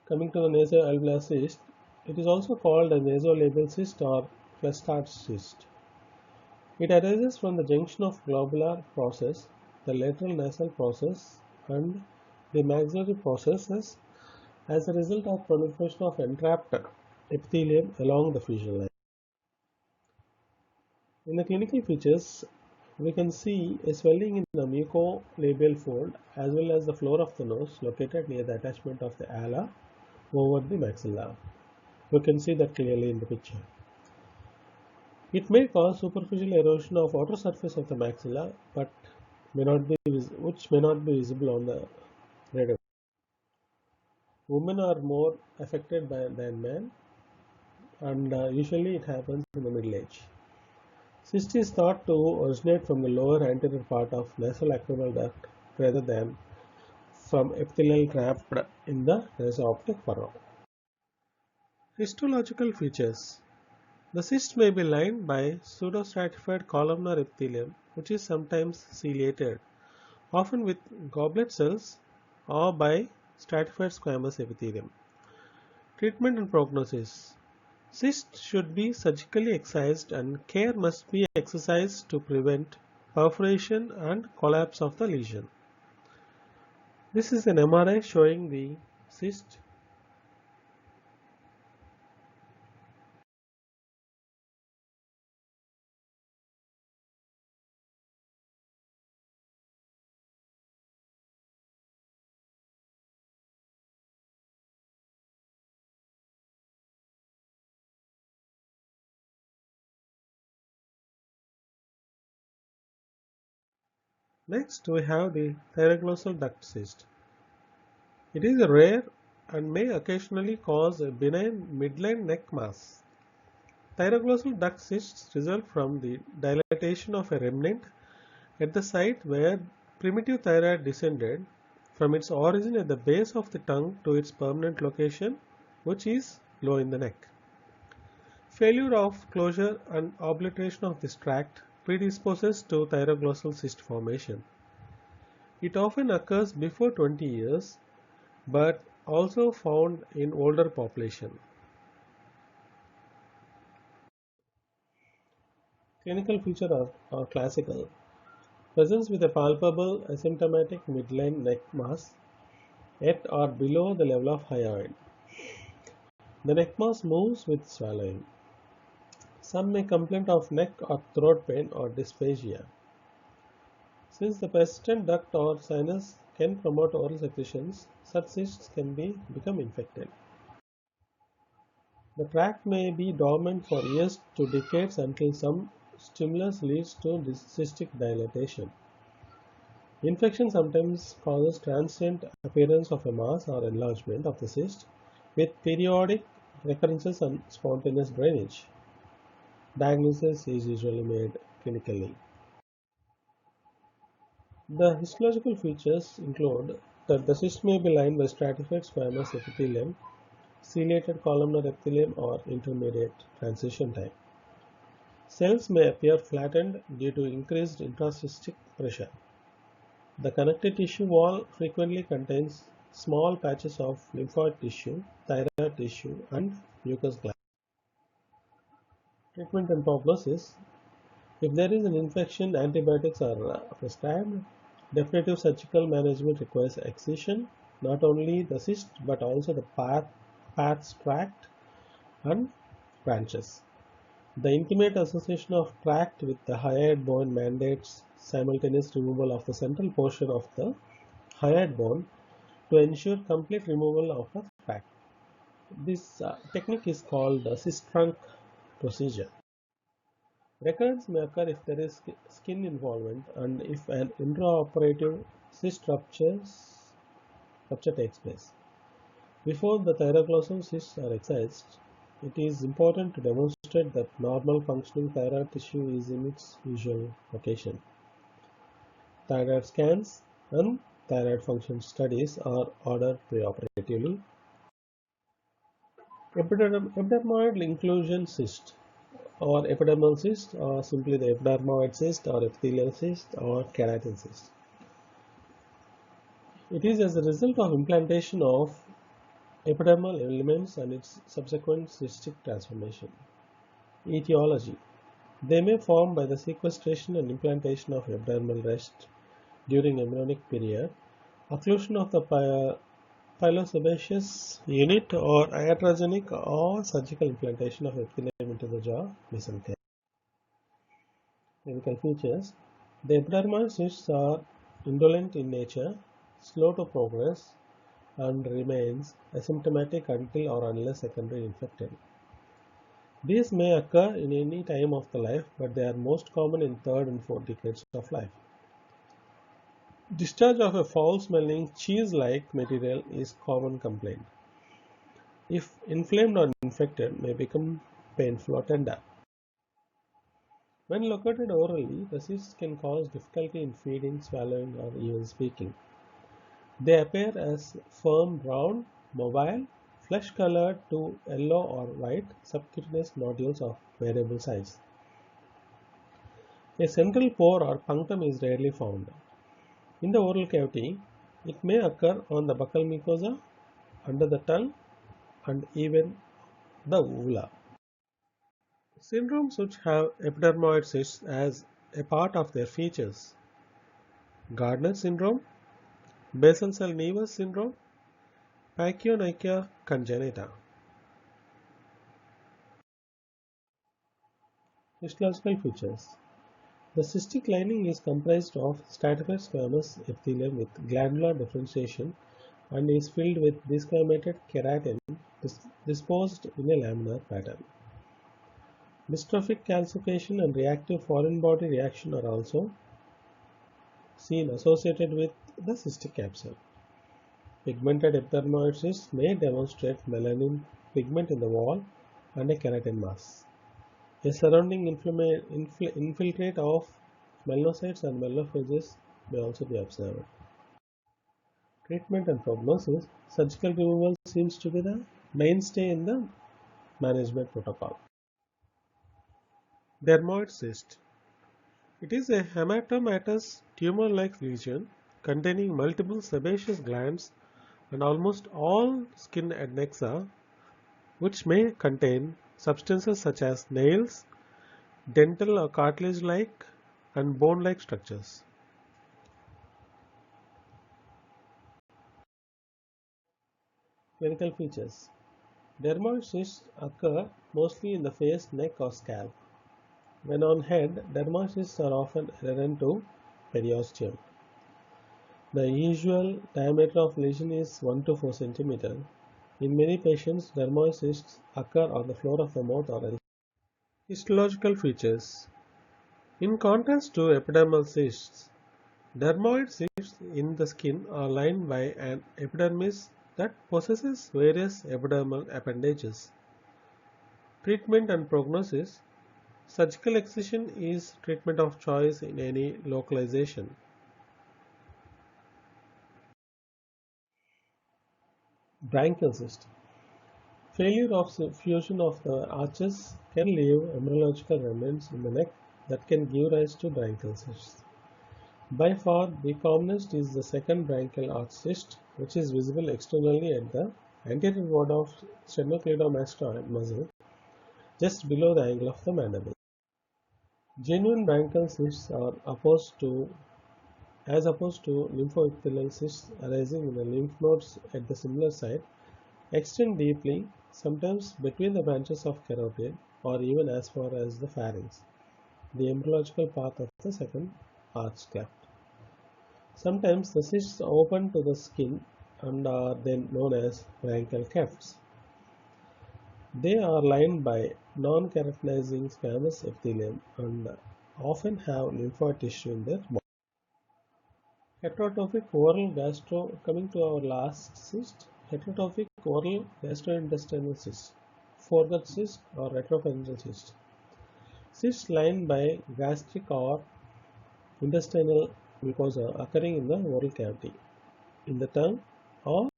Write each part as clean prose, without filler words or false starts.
Coming to the nasoalveolar cyst, it is also called a nasolabial cyst or Flestard cyst. It arises from the junction of globular process, the lateral nasal process, and the maxillary processes as a result of proliferation of entrapped epithelium along the fusion line. In the clinical features, we can see a swelling in the mucolabial fold as well as the floor of the nose located near the attachment of the ala over the maxilla. We can see that clearly in the picture. It may cause superficial erosion of outer surface of the maxilla, but which may not be visible on the radar. Women are more affected than men, and usually it happens in the middle age. Cyst is thought to originate from the lower anterior part of nasolacrimal duct rather than from epithelial trapped in the nasooptic furrow. Histological features. The cyst may be lined by pseudostratified columnar epithelium, which is sometimes ciliated, often with goblet cells, or by stratified squamous epithelium. Treatment and prognosis. Cysts should be surgically excised and care must be exercised to prevent perforation and collapse of the lesion. This is an MRI showing the cyst. Next, we have the thyroglossal duct cyst. It is rare and may occasionally cause a benign midline neck mass. Thyroglossal duct cysts result from the dilatation of a remnant at the site where primitive thyroid descended from its origin at the base of the tongue to its permanent location, which is low in the neck. Failure of closure and obliteration of this tract predisposes to thyroglossal cyst formation. It often occurs before 20 years, but also found in older population. Clinical features are classical. Presence with a palpable asymptomatic midline neck mass at or below the level of hyoid. The neck mass moves with swallowing. Some may complain of neck or throat pain or dysphagia. Since the persistent duct or sinus can promote oral secretions, such cysts can become infected. The tract may be dormant for years to decades until some stimulus leads to cystic dilatation. Infection sometimes causes transient appearance of a mass or enlargement of the cyst with periodic recurrences and spontaneous drainage. Diagnosis is usually made clinically. The histological features include that the cyst may be lined by stratified squamous epithelium, ciliated columnar epithelium, or intermediate transition time. Cells may appear flattened due to increased intracystic pressure. The connective tissue wall frequently contains small patches of lymphoid tissue, thyroid tissue, and mucous gland. Treatment and prognosis. If there is an infection, antibiotics are prescribed. Definitive surgical management requires excision, not only the cyst but also the Pats tract and branches. The intimate association of tract with the hyoid bone mandates simultaneous removal of the central portion of the hyoid bone to ensure complete removal of the tract. This technique is called the cyst trunk procedure. Recurrence may occur if there is skin involvement and if an intraoperative cyst rupture takes place. Before the thyroglossal cysts are excised, it is important to demonstrate that normal functioning thyroid tissue is in its usual location. Thyroid scans and thyroid function studies are ordered preoperatively. Epidermoid inclusion cyst or epidermal cyst, or simply the epidermoid cyst or epithelial cyst or keratin cyst. It is as a result of implantation of epidermal elements and its subsequent cystic transformation. Etiology. They may form by the sequestration and implantation of epidermal rest during embryonic period, occlusion of the pilosebaceous unit, or iatrogenic or surgical implantation of epithelium into the jaw mesenchyme. Clinical features. The epidermal cysts are indolent in nature, slow to progress, and remains asymptomatic until or unless secondary infected. These may occur in any time of the life, but they are most common in third and fourth decades of life. Discharge of a foul-smelling cheese-like material is common complaint. If inflamed or infected, may become painful or tender. When located orally, the cysts can cause difficulty in feeding, swallowing, or even speaking. They appear as firm, round, mobile, flesh-colored to yellow or white subcutaneous nodules of variable size. A central pore or punctum is rarely found. In the oral cavity, it may occur on the buccal mucosa, under the tongue, and even the uvula. Syndromes which have epidermoid cysts as a part of their features: Gardner syndrome, basal cell Nevus syndrome, Pachyonychia congenita. Histological features. The cystic lining is comprised of stratified squamous epithelium with glandular differentiation and is filled with desquamated keratin disposed in a laminar pattern. Dystrophic calcification and reactive foreign body reaction are also seen associated with the cystic capsule. Pigmented epidermoid cysts may demonstrate melanin pigment in the wall and a keratin mass. A surrounding infiltrate of melanocytes and melanophrages may also be observed. Treatment and prognosis. Surgical removal seems to be the mainstay in the management protocol. Dermoid cyst. It is a hematomatous tumor-like lesion containing multiple sebaceous glands and almost all skin adnexa, which may contain substances such as nails, dental or cartilage-like and bone-like structures. Clinical features. Dermoid cysts occur mostly in the face, neck or scalp. When on head, dermoid cysts are often adherent to periosteum. The usual diameter of lesion is 1 to 4 cm. In many patients, dermoid cysts occur on the floor of the mouth or else. Histological features. In contrast to epidermal cysts, dermoid cysts in the skin are lined by an epidermis that possesses various epidermal appendages. Treatment and prognosis. Surgical excision is treatment of choice in any localization. Branchial cyst. Failure of fusion of the arches can leave embryological remnants in the neck that can give rise to branchial cysts. By far, the commonest is the second branchial arch cyst, which is visible externally at the anterior border of sternocleidomastoid muscle, just below the angle of the mandible. Genuine branchial cysts are opposed to lymphoepithelial cysts arising in the lymph nodes at the similar site, extend deeply, sometimes between the branches of carotid or even as far as the pharynx, the embryological path of the second arch cleft. Sometimes the cysts open to the skin and are then known as branchial clefts. They are lined by non-keratinizing squamous epithelium and often have lymphoid tissue in their body. Heterotrophic oral coming to our last cyst, heterotrophic oral gastrointestinal cyst, foregut cyst or retropharyngeal cyst. Cysts lined by gastric or intestinal mucosa occurring in the oral cavity, in the tongue, or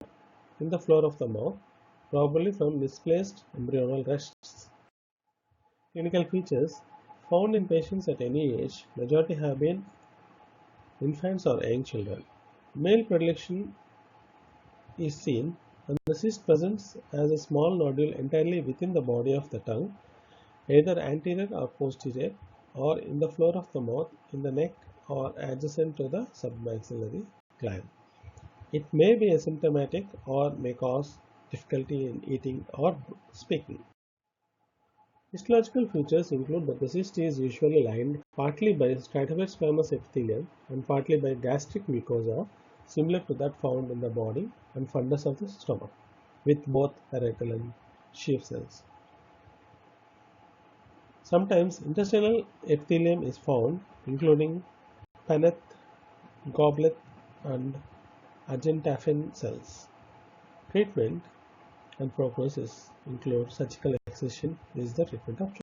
in the floor of the mouth, probably from misplaced embryonal rests. Clinical features found in patients at any age, majority have been infants or young children. Male predilection is seen and the cyst presents as a small nodule entirely within the body of the tongue, either anterior or posterior, or in the floor of the mouth, in the neck, or adjacent to the submaxillary gland. It may be asymptomatic or may cause difficulty in eating or speaking. Histological features include that the cyst is usually lined partly by stratified epithelium and partly by gastric mucosa, similar to that found in the body and fundus of the stomach, with both parietal and sheath cells. Sometimes intestinal epithelium is found, including Paneth, goblet, and Argentaffin cells. Treatment and prognosis include surgical excision is the treatment of choice.